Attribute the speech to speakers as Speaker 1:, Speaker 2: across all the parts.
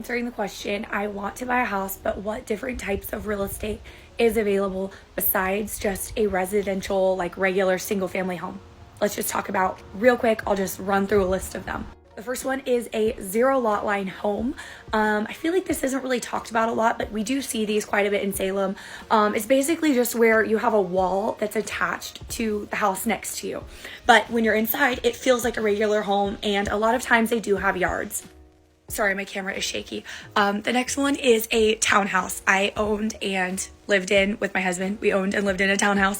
Speaker 1: Answering the question, I want to buy a house, but what different types of real estate is available besides just a residential, like regular single family home? Let's just talk about real quick. I'll just run through a list of them. The first one is a zero lot line home. I feel like this isn't really talked about a lot, but we do see these quite a bit in Salem. It's basically just where you have a wall that's attached to the house next to you. But when you're inside, it feels like a regular home, and a lot of times they do have yards. Sorry, my camera is shaky. The next one is a townhouse. I owned and lived in with my husband. We owned and lived in a townhouse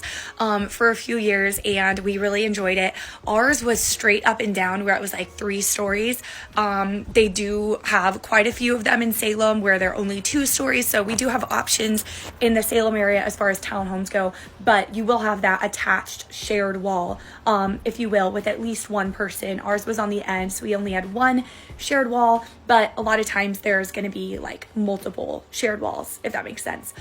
Speaker 1: for a few years, and we really enjoyed it. Ours was straight up and down, where it was like 3 stories. They do have quite a few of them in Salem where they're only 2 stories. So we do have options in the Salem area as far as townhomes go, but you will have that attached shared wall, if you will, with at least one person. Ours was on the end, so we only had one shared wall, but a lot of times there's going to be like multiple shared walls, if that makes sense.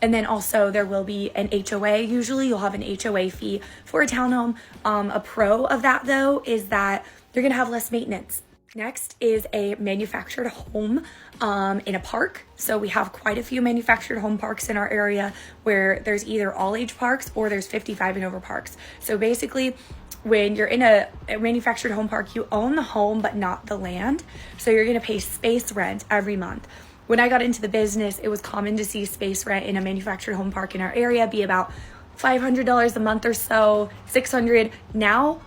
Speaker 1: And then also there will be an HOA. Usually you'll have an HOA fee for a townhome. A pro of that though is that you're going to have less maintenance. Next is a manufactured home in a park. So we have quite a few manufactured home parks in our area where there's either all age parks or there's 55 and over parks. So basically, when you're in a manufactured home park, you own the home but not the land. So you're going to pay space rent every month. When I got into the business, it was common to see space rent in a manufactured home park in our area be about $500 a month or so, $600. Now,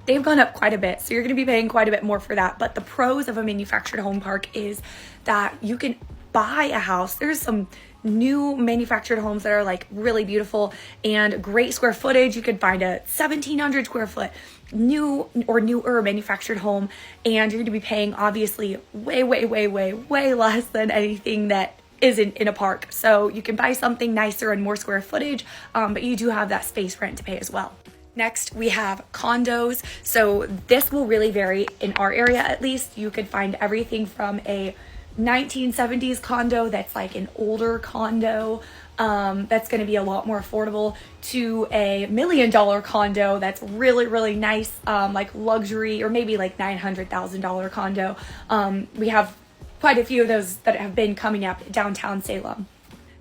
Speaker 1: they've gone up quite a bit. So you're going to be paying quite a bit more for that. But the pros of a manufactured home park is that you can buy a house. There's some new manufactured homes that are like really beautiful and great square footage. You could find a 1,700 square foot new or newer manufactured home, and you're going to be paying obviously way less than anything that isn't in a park. So you can buy something nicer and more square footage, but you do have that space rent to pay as well. Next, we have condos. So this will really vary in our area. At least you could find everything from a 1970s condo that's like an older condo that's going to be a lot more affordable to a $1 million condo that's really nice, like luxury, or maybe like $900,000 condo. We have quite a few of those that have been coming up downtown Salem.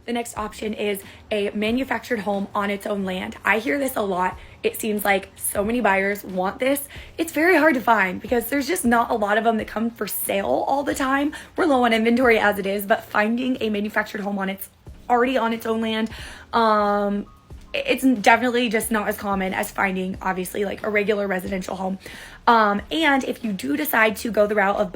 Speaker 1: The next option is a manufactured home on its own land. I hear this a lot. It seems like so many buyers want this. It's very hard to find because there's just not a lot of them that come for sale all the time. We're low on inventory as it is, but finding a manufactured home already on its own land, it's definitely just not as common as finding obviously like a regular residential home. And if you do decide to go the route of